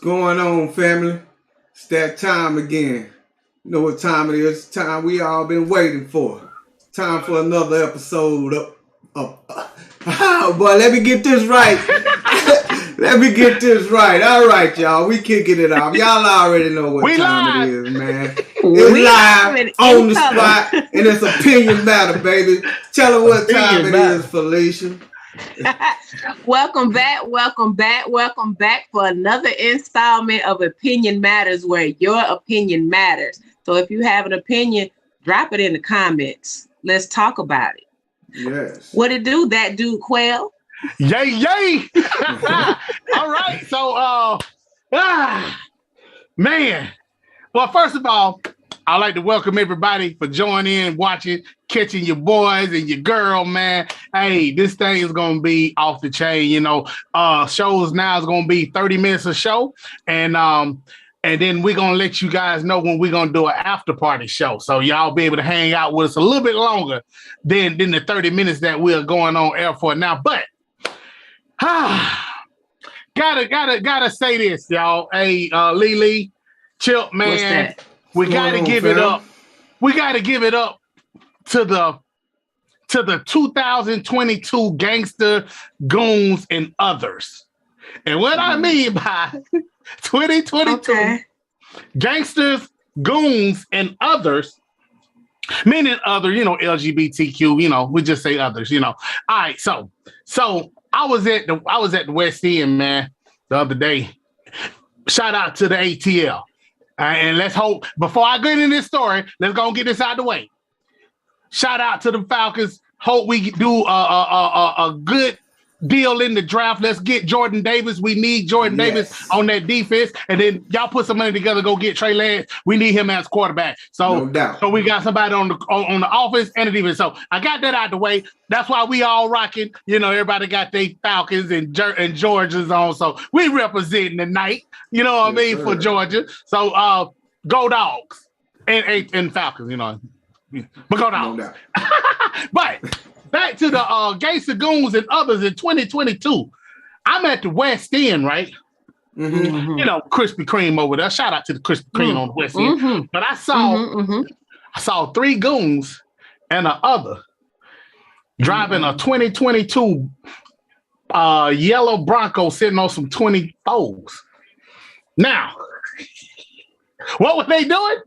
Going on, family? It's that time again. You know what time it is? It's time we all been waiting for. Time for another episode boy, let me get this right. Let me get this right. All right, y'all. We kicking it off. Y'all already know what time it is, man. It's live on the spot, and it's opinion matter, baby. Tell her what time it is, Felicia. Welcome back for another installment of Opinion Matters, where your opinion matters. So if you have an opinion, drop it in the comments. Let's talk about it. Yes. What it do, that dude Quail? Yay! All right. So, man. Well, first of all, I'd like to welcome everybody for joining in, watching, catching your boys and your girl, man. Hey, this thing is going to be off the chain, you know. Shows now is going to be 30 minutes a show. And then we're going to let you guys know when we're going to do an after party show. So y'all be able to hang out with us a little bit longer than the 30 minutes that we're going on air for now. But gotta say this, y'all. Hey, Lily, Chip, man, we gotta give it up. We gotta give it up to the 2022 gangster goons and others. And what I mean by 2022 gangsters, goons, and others, meaning other, you know, LGBTQ, you know, we just say others, you know. All right, so I was at the West End, man, the other day. Shout out to the ATL. And let's hope, before I get into this story, let's go and get this out of the way. Shout out to the Falcons. Hope we do a good deal in the draft. Let's get Jordan Davis. We need Jordan Davis on that defense. And then y'all put some money together, go get Trey Lance. We need him as quarterback. So, no doubt. So we got somebody on the offense and the defense. So I got that out of the way. That's why we all rocking. You know, everybody got their Falcons and Georgia's on. So we representing the night. You know what I mean, for Georgia. So go Dogs and Falcons. You know, but go Dogs. No but back to the Gangster Goons and others in 2022. I'm at the West End, right? Mm-hmm. You know, Krispy Kreme over there. Shout out to the Krispy Kreme on the West End. Mm-hmm. But I saw three goons and a other driving a 2022 yellow Bronco sitting on some 24s. Now, what were they doing?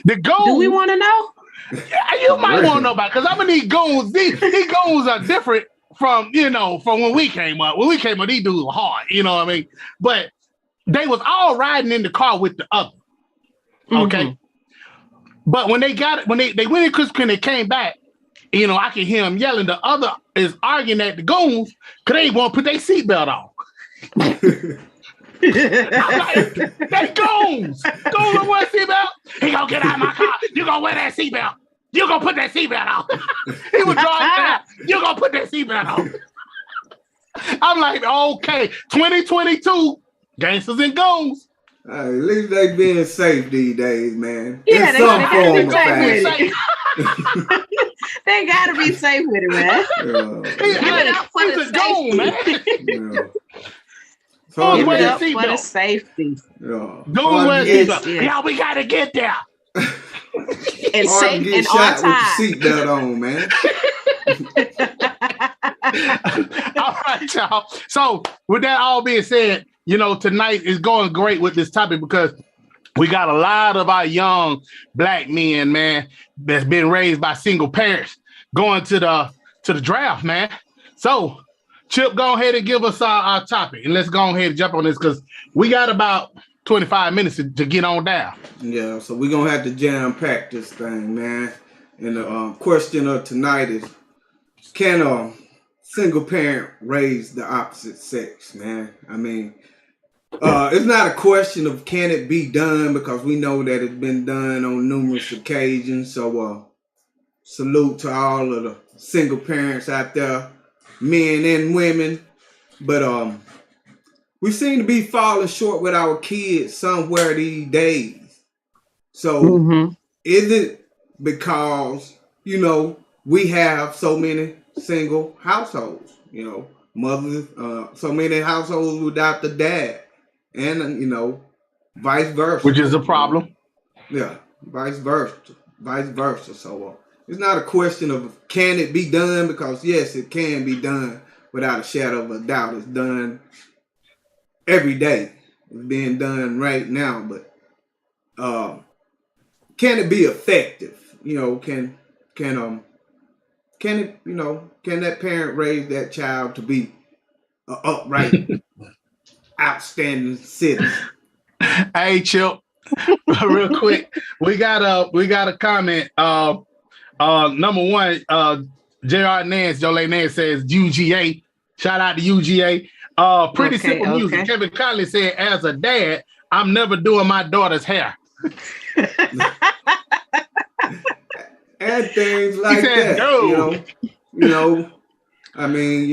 The goons. Do we want to know? Yeah, you might want to know about, because I'm gonna need goons. These goons are different from when we came up. When we came up, these dudes were hard. You know what I mean? But they was all riding in the car with the other. Okay. Mm-hmm. But when they went in Krispy, they came back. You know, I can hear them yelling. The other is arguing at the goons because they won't put their seatbelt on. I'm like, they goons. Goons don't wear a seatbelt. He gonna get out of my car. You gonna wear that seatbelt. You gonna put that seatbelt on. He was driving out. You gonna put that seatbelt on. I'm like, okay, 2022 gangsters and goons. At least they being safe these days, man. Yeah, they gotta be safe. They gotta be safe with it, man. Give it up for the safety, man. So give it up for the safety. Don't wear seatbelt. Yeah, we gotta get there. And safe and on time. With the seatbelt on, man. All right, y'all. So with that all being said, you know, tonight is going great with this topic because we got a lot of our young black men, man, that's been raised by single parents going to the draft, man. So Chip, go ahead and give us our topic, and let's go ahead and jump on this because we got about 25 minutes to get on down. Yeah, so we're going to have to jam-pack this thing, man. And the question of tonight is, can a single parent raise the opposite sex, man? I mean, it's not a question of can it be done, because we know that it's been done on numerous occasions. So salute to all of the single parents out there, men and women. But we seem to be falling short with our kids somewhere these days. So is it because, you know, we have so many single households, you know, mothers, so many households without the dad, and vice versa. Which is a problem. Yeah, vice versa. So it's not a question of can it be done, because yes, it can be done without a shadow of a doubt. It's done every day. It's being done right now, but can it be effective? Can it, can that parent raise that child to be an upright, outstanding citizen? Hey, Chip, real quick, we got a comment. Number one, J.R. Nance, Jolene Nance says UGA. Shout out to UGA. Pretty simple music. Kevin Conley said, as a dad, I'm never doing my daughter's hair. And things like that. No. I mean,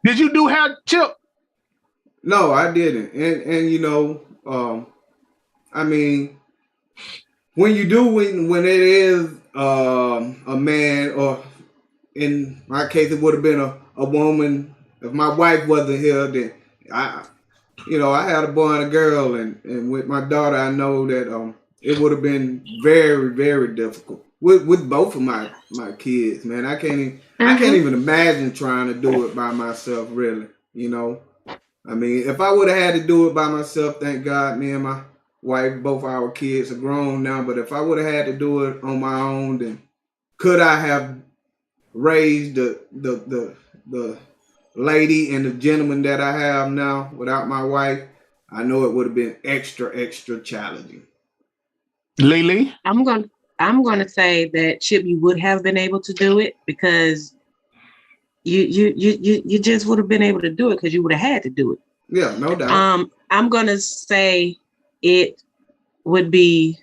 Did you do hair, Chip? No, I didn't. And I mean, when you do, when it is a man, or in my case, it would have been a woman. If my wife wasn't here, then I had a boy and a girl, and with my daughter, I know that it would have been very, very difficult with both of my kids. Man, I can't even imagine trying to do it by myself. Really, I mean, if I would have had to do it by myself, thank God, me and my wife, both our kids are grown now. But if I would have had to do it on my own, then could I have raised the lady and the gentleman that I have now without my wife? I know it would have been extra challenging. Lily? I'm gonna say that Chip, you would have been able to do it, because you just would have been able to do it because you would have had to do it. Yeah, no doubt. I'm gonna say it would be.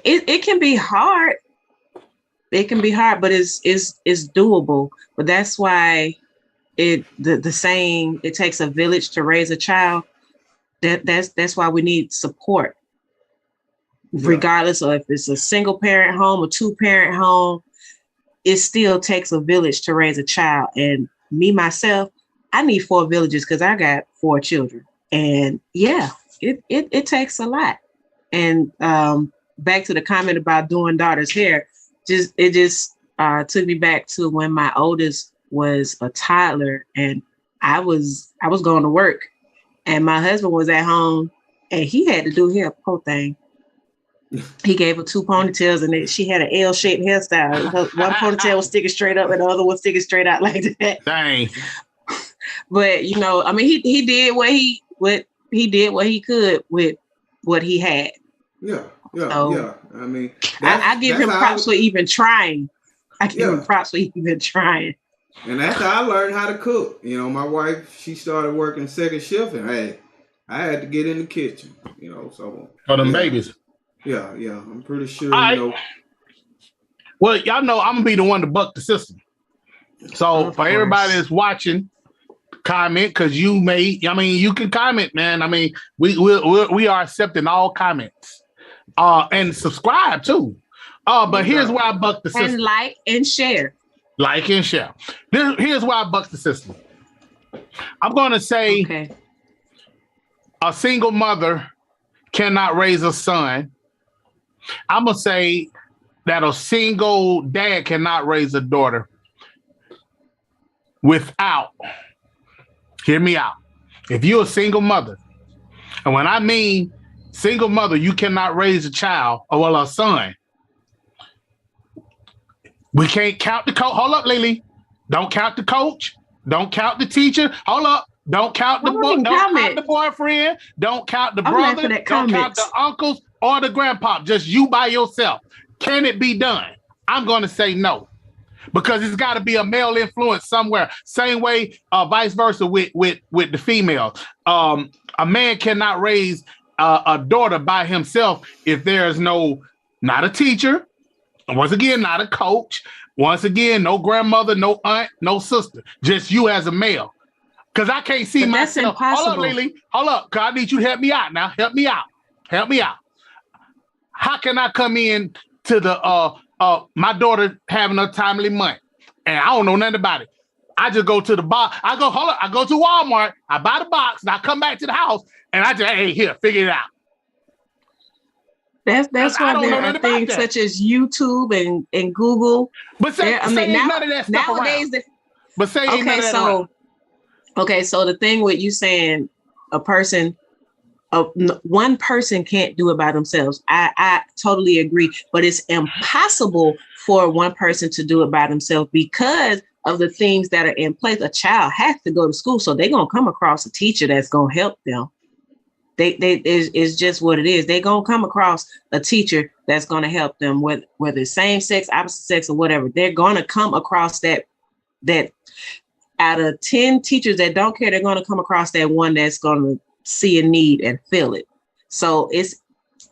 It can be hard. It can be hard, but it's doable. But that's why the saying, it takes a village to raise a child. That's why we need support. Yeah. Regardless of if it's a single parent home or 2-parent home, it still takes a village to raise a child. And me, myself, I need 4 villages because I got 4 children. And yeah, it takes a lot. And back to the comment about doing daughter's hair, it just took me back to when my oldest was a toddler, and I was going to work, and my husband was at home, and he had to do hair, poor thing. He gave her 2 ponytails, and she had an L-shaped hairstyle. One ponytail was sticking straight up, and the other was sticking straight out like that. Dang. But I mean, he did what he could with what he had. Yeah. So, I mean, I give him props for even trying. I give him props for even trying. And that's how I learned how to cook. My wife, she started working second shift, and hey, I had to get in the kitchen. So for them babies. Yeah, I'm pretty sure. Well, y'all know I'm gonna be the one to buck the system. So for everybody that's watching, comment, because you can comment, man. I mean, we are accepting all comments. And subscribe too. But here's why I buck the system. And like and share. Like and share. Here's why I buck the system. I'm gonna say a single mother cannot raise a son. I'm gonna say that a single dad cannot raise a daughter without, hear me out. If you're a single mother, and when I mean single mother, you cannot raise a child, or a son. We can't count the coach. Hold up, Lily. Don't count the coach. Don't count the teacher. Hold up. Don't count the don't count the boyfriend. Don't count the brother. Don't count the uncles or the grandpa. Just you by yourself. Can it be done? I'm going to say no, because it's got to be a male influence somewhere. Same way, vice versa with the female. A man cannot raise a daughter by himself if there's not a teacher. Once again, not a coach. Once again, no grandmother, no aunt, no sister. Just you as a male. Because I can't see myself. That's impossible. Hold up, Lily. Hold up. Because I need you to help me out now. Help me out. How can I come in to the my daughter having a timely month, and I don't know nothing about it? I just go to the box. I go to Walmart. I buy the box, and I come back to the house, and I just, hey, here, figure it out. That's why there are things such as YouTube and Google. But say none of that stuff nowadays. But say ain't none of that around. Okay, so the thing with you saying one person can't do it by themselves. I totally agree, but it's impossible for one person to do it by themselves because of the things that are in place. A child has to go to school, so they're gonna come across a teacher that's gonna help them. It's just what it is. They're gonna come across a teacher that's gonna help them, whether it's same sex, opposite sex, or whatever. They're gonna come across that out of 10 teachers that don't care, they're gonna come across that one that's gonna see a need and feel it. So it's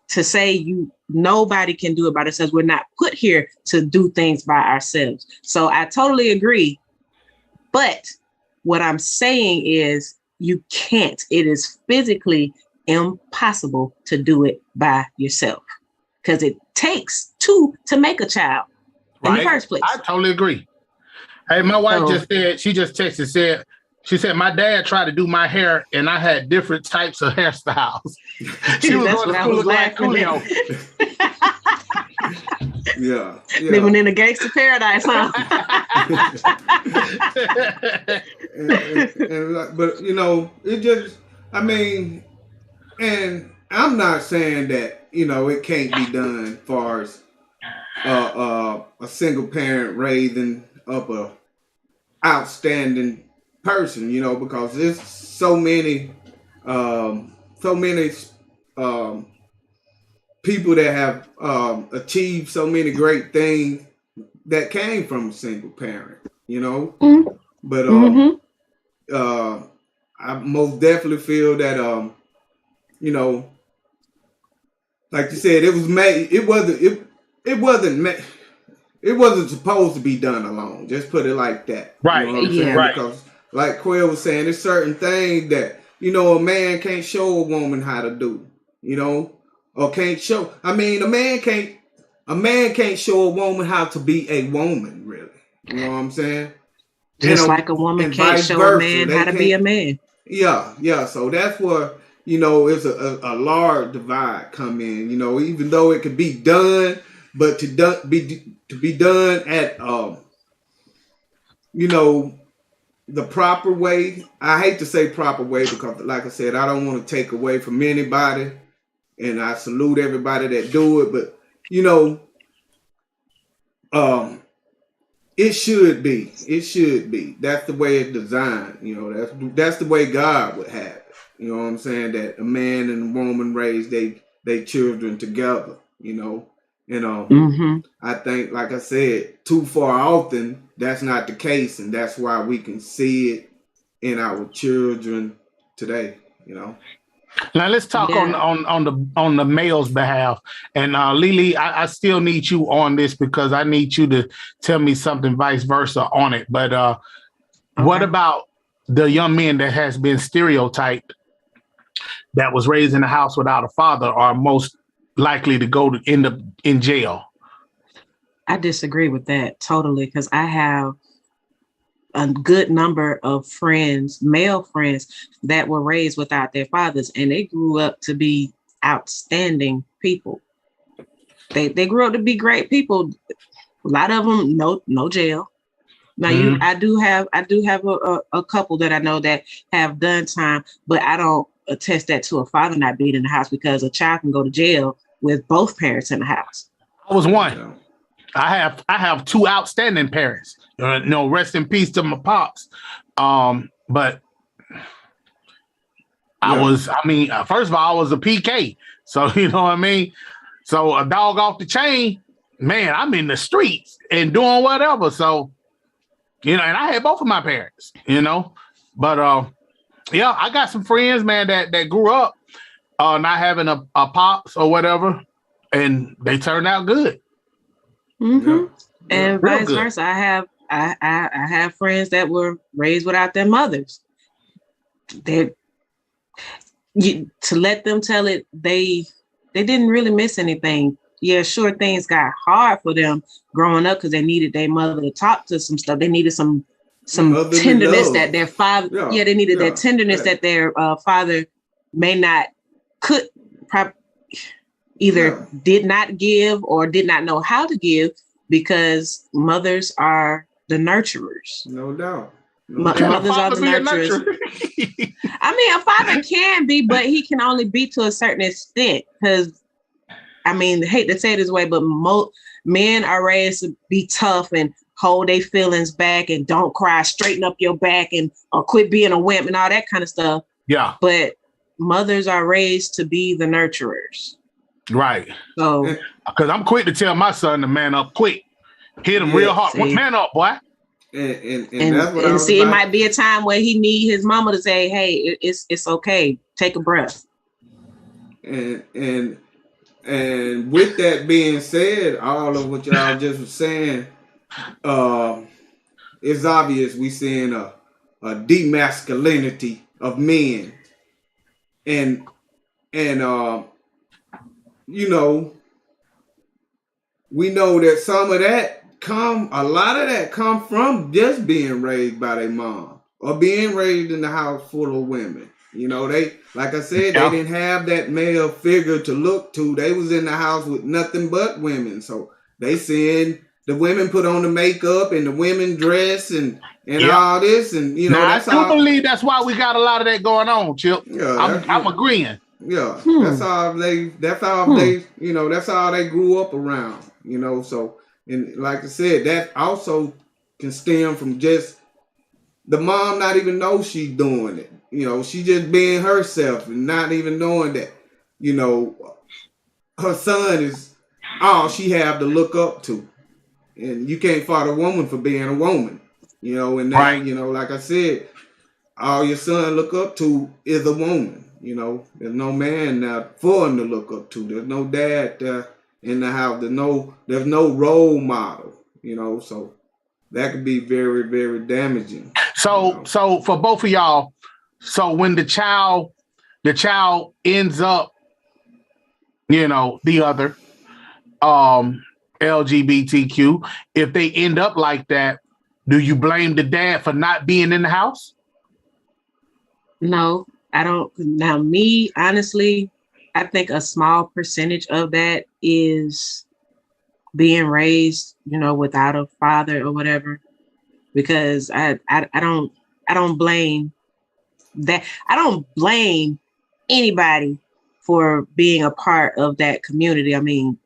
to say nobody can do it by themselves. We're not put here to do things by ourselves. So I totally agree. But what I'm saying is you can't. It is physically impossible to do it by yourself because it takes two to make a child in the first place. I totally agree. Hey, my wife just said, she just texted, she said, my dad tried to do my hair and I had different types of hairstyles. She was going to school like Coolio. Yeah. Living in a gangster paradise, huh? But it just, and I'm not saying that, it can't be done as far as a single parent raising up a outstanding person, because there's so many people that have achieved so many great things that came from a single parent, Mm-hmm. But I most definitely feel that like you said, it was made. It wasn't supposed to be done alone. Just put it like that. Right. You know what I'm saying? Right. Because like Quail was saying, there's certain things that, a man can't show a woman how to do, or can't show. A man can't show a woman how to be a woman, really. You know what I'm saying? Just like a woman can't show a man how to be a man. Yeah. So that's where, it's a large divide come in, even though it could be done, but to be done at, the proper way. I hate to say proper way because, like I said, I don't want to take away from anybody, and I salute everybody that do it. But it should be. It should be. That's the way it's designed. That's the way God would have it. You know what I'm saying? That a man and a woman raise they children together. I think, like I said, too far often, that's not the case. And that's why we can see it in our children today, Now let's talk on the male's behalf. And Lily, I still need you on this because I need you to tell me something vice versa on it. But what about the young men that has been stereotyped that was raised in a house without a father are most likely to end up in jail? I disagree with that totally because I have a good number of friends, male friends, that were raised without their fathers, and they grew up to be outstanding people. They grew up to be great people. A lot of them, no jail. Now, I do have a couple that I know that have done time, but I don't attest that to a father not being in the house because a child can go to jail with both parents in the house. I was one. I have two outstanding parents. Rest in peace to my pops. But first of all, I was a PK. So, you know what I mean? So a dog off the chain, man, I'm in the streets and doing whatever. So, and I had both of my parents, but, I got some friends, man, that grew up not having a pops or whatever, and they turned out good. Mm-hmm. And vice versa. I have friends that were raised without their mothers. To let them tell it, they didn't really miss anything. Yeah, sure, things got hard for them growing up because they needed their mother to talk to some stuff. They needed some some Motherly tenderness love. that their father, they needed that tenderness that their father could either did not give or did not know how to give, because mothers are the nurturers. No doubt. Mothers are the nurturers. I mean, a father can be, but he can only be to a certain extent. Because, I mean, I hate to say it this way, but men are raised to be tough and hold their feelings back and don't cry, straighten up your back and quit being a wimp and all that kind of stuff. Yeah. But mothers are raised to be the nurturers. Right. So, because I'm quick to tell my son to man up quick. Hit him real hard. See. Man up, boy. And that's what I was see, it might be a time where he need his mama to say, "Hey, it's okay. Take a breath." And with that being said, all of what y'all just was saying, it's obvious we seeing a demasculinity of men, and you know, we know that a lot of that come from just being raised by their mom or being raised in the house full of women. You know, they, like I said, they didn't have that male figure to look to. They was in the house with nothing but women. So they seeing the women put on the makeup and the women dress and all this. And, you know, now, I believe that's why we got a lot of that going on, Chip. Yeah, I'm agreeing. Yeah, that's all they, you know, that's all they grew up around, you know. So, and like I said, that also can stem from just the mom not even know she's doing it. You know, she just being herself and not even knowing that, you know, her son is all she have to look up to. And you can't fault a woman for being a woman, you know. And now, you know, like I said, all your son look up to is a woman. You know, there's no man now for him to look up to. There's no dad in the house. There's no role model. You know, so that could be very, very damaging. So, you know? So for both of y'all, so when the child ends up, you know, the other LGBTQ, if they end up like that, do you blame the dad for not being in the house? No. I don't. Now, me, honestly, I think a small percentage of that is being raised, you know, without a father or whatever, because I don't blame that. I don't blame anybody for being a part of that community. I mean,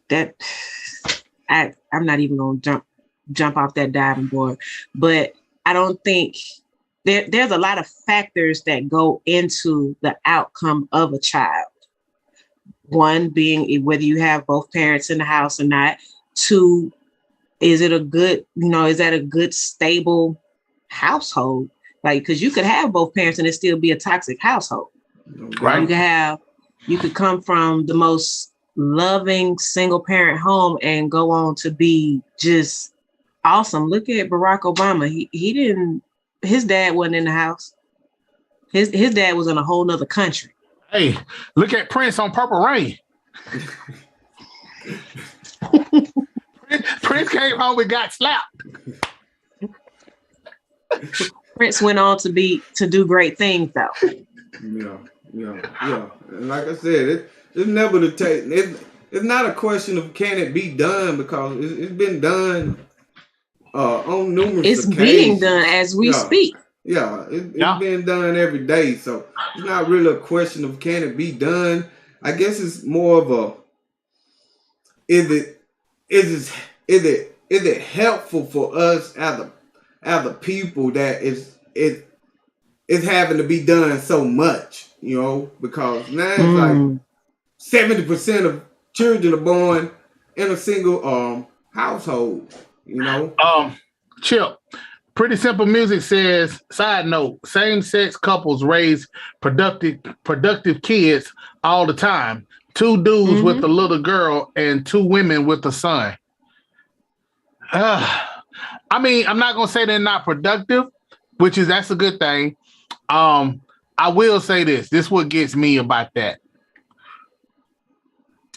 that I'm not even going to jump off that diving board, but I don't think. There's a lot of factors that go into the outcome of a child. One being whether you have both parents in the house or not. Two, is that a good, stable household? Like, because you could have both parents and it still be a toxic household. Right. You could come from the most loving single parent home and go on to be just awesome. Look at Barack Obama. He didn't. His dad wasn't in the house. His dad was in a whole nother country. Hey, look at Prince on Purple Rain. Prince came home and got slapped. Prince went on to do great things, though. Yeah. And like I said, it's never to take. It's not a question of can it be done, because it's been done. On numerous occasions. Being done as we speak. Yeah, it's being done every day. So it's not really a question of can it be done. I guess it's more of a is it helpful for us as a people that it's having to be done so much, you know, because now it's like 70% of children are born in a single household. You know, Chip, Pretty Simple Music says, side note, same-sex couples raise productive kids all the time. 2 dudes with a little girl and 2 women with a son. I mean, I'm not going to say they're not productive, that's a good thing. I will say this is what gets me about that.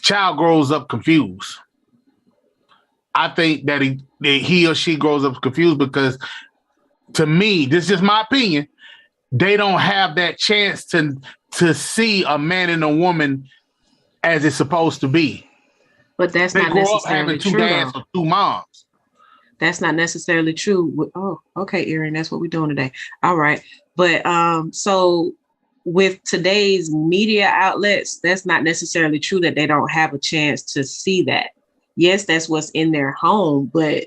Child grows up confused. I think that he or she grows up confused because, to me, this is just my opinion, they don't have that chance to see a man and a woman as it's supposed to be. But that's they not grow up necessarily having two true, dads though. or two moms. That's not necessarily true. Oh, okay, Erin, that's what we're doing today. All right. But so with today's media outlets, that's not necessarily true that they don't have a chance to see that. Yes, that's what's in their home, but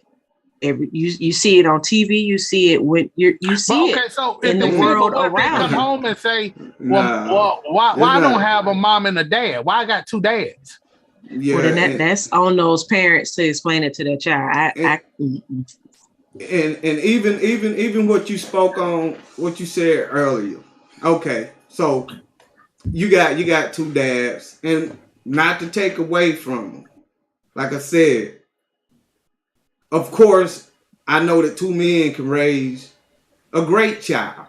you see it on TV, you see it when you see okay, it so in the world what if they around come you. home and say, well, why I don't have a mom and a dad? Why I got two dads? Yeah, well, then that's on those parents to explain it to their child. And even what you spoke on, what you said earlier. Okay, so you got two dads, and not to take away from them. Like I said, of course, I know that two men can raise a great child.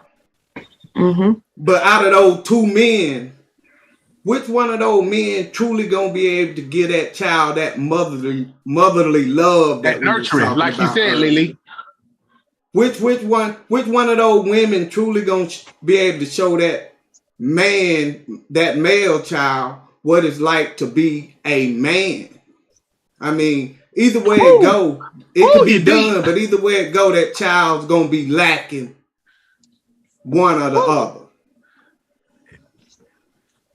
Mm-hmm. But out of those two men, which one of those men truly gonna be able to give that child that motherly love that nurturing, like you said, earlier? Lily? Which one of those women truly gonna be able to show that male child what it's like to be a man? I mean, either way it go, it can be done, but either way it go, that child's gonna be lacking one or the other.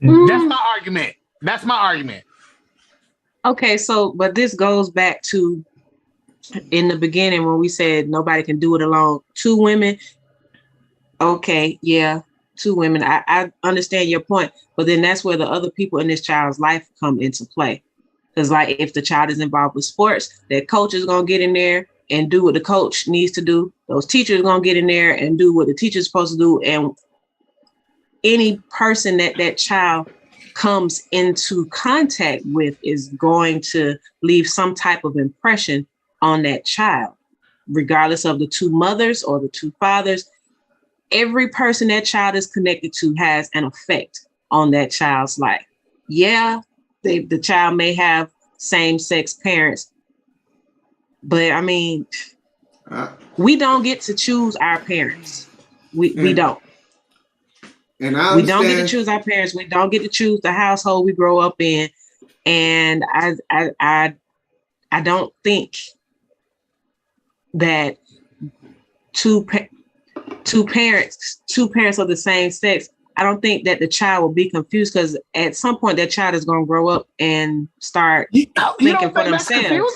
That's my argument. Okay, so but this goes back to in the beginning when we said nobody can do it alone. Two women. Okay, yeah, two women. I understand your point, but then that's where the other people in this child's life come into play. Because like if the child is involved with sports, that coach is gonna get in there and do what the coach needs to do. Those teachers are gonna get in there and do what the teacher's supposed to do. And any person that child comes into contact with is going to leave some type of impression on that child, regardless of the two mothers or the two fathers. Every person that child is connected to has an effect on that child's life. Yeah, the child may have same-sex parents, but I mean, we don't get to choose our parents. We don't. And I we don't get to choose our parents. We don't get to choose the household we grow up in. And I don't think that two parents of the same sex, I don't think that the child will be confused, because at some point that child is going to grow up and start thinking for themselves.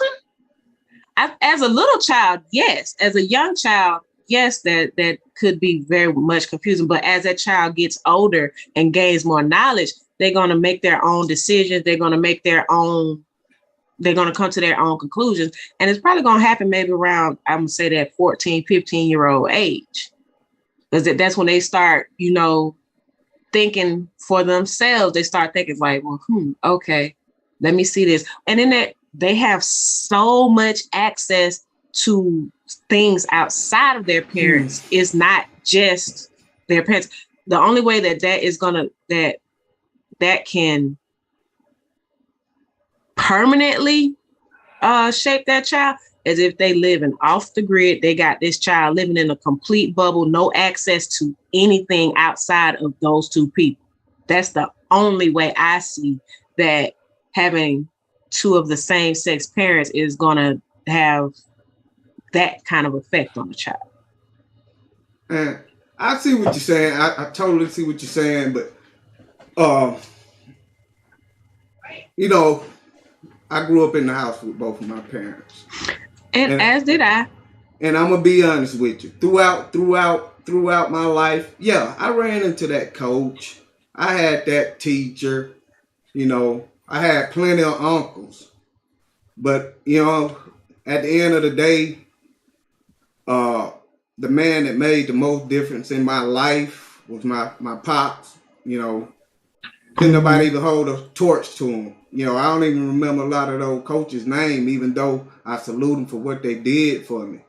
As a little child, yes. As a young child, yes, that could be very much confusing. But as that child gets older and gains more knowledge, they're going to make their own decisions. They're going to come to their own conclusions. And it's probably going to happen maybe around, I'm going to say that 14, 15-year-old age. Because that's when they start, thinking for themselves. They start thinking like, well, okay, let me see this. And then they have so much access to things outside of their parents. It's not just their parents. The only way that can permanently shape that child is if they living off the grid. They got this child living in a complete bubble, no access to anything outside of those two people. That's the only way I see that having two of the same sex parents is going to have that kind of effect on the child. And I see what you're saying. I totally see what you're saying, but I grew up in the house with both of my parents. And as did I. And I'm gonna be honest with you. Throughout my life, yeah, I ran into that coach. I had that teacher. I had plenty of uncles. But at the end of the day, the man that made the most difference in my life was my pops. Couldn't nobody even hold a torch to him. I don't even remember a lot of those coaches' names, even though I salute them for what they did for me.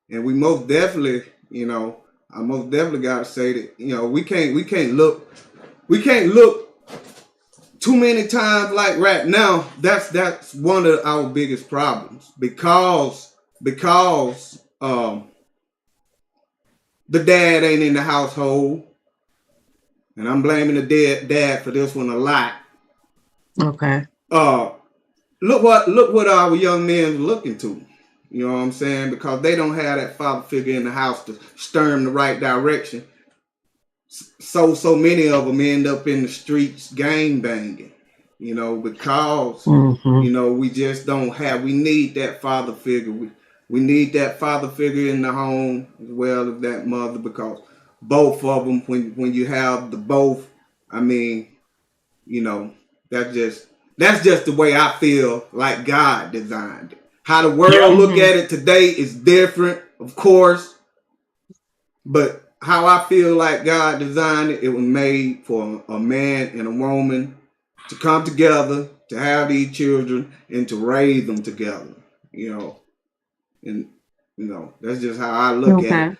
And we most definitely, I most definitely got to say that, we can't look too many times, like right now, that's one of our biggest problems because the dad ain't in the household, and I'm blaming the dad for this one a lot. Okay. Look what our young men are looking to. You know what I'm saying? Because they don't have that father figure in the house to steer them the right direction. So many of them end up in the streets gang banging. You know, because you know, we just don't have. We need that father figure. We need that father figure in the home as well as that mother, because both of them, when you have the both, I mean, you know, that's just the way I feel like God designed it. How the world look at it today is different, of course, but how I feel like God designed it, it was made for a man and a woman to come together, to have these children, and to raise them together, you know. And, you know, that's just how I look at it.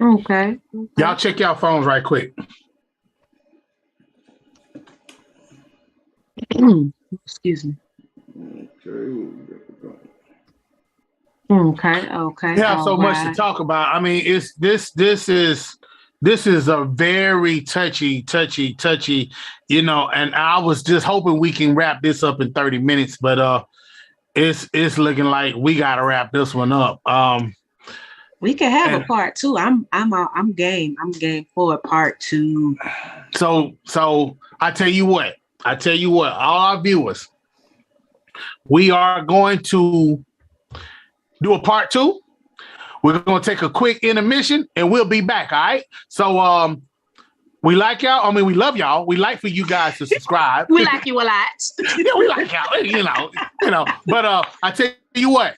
Okay. Y'all check y'all phones right quick. Excuse me. Okay. Okay. We have so much to talk about. I mean, this is a very touchy, you know, and I was just hoping we can wrap this up in 30 minutes, but it's looking like we gotta wrap this one up. We can have a part 2. I'm game. I'm game for a part 2. So I tell you what, all our viewers, we are going to do a part 2. We're going to take a quick intermission and we'll be back. All right. So, we like y'all. I mean, we love y'all. We like for you guys to subscribe. We like you a lot. Yeah, we like y'all, you know, but, I tell you what,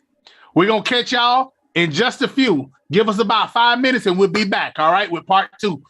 we're going to catch y'all in just a few. Give us about 5 minutes and we'll be back. All right. With part 2.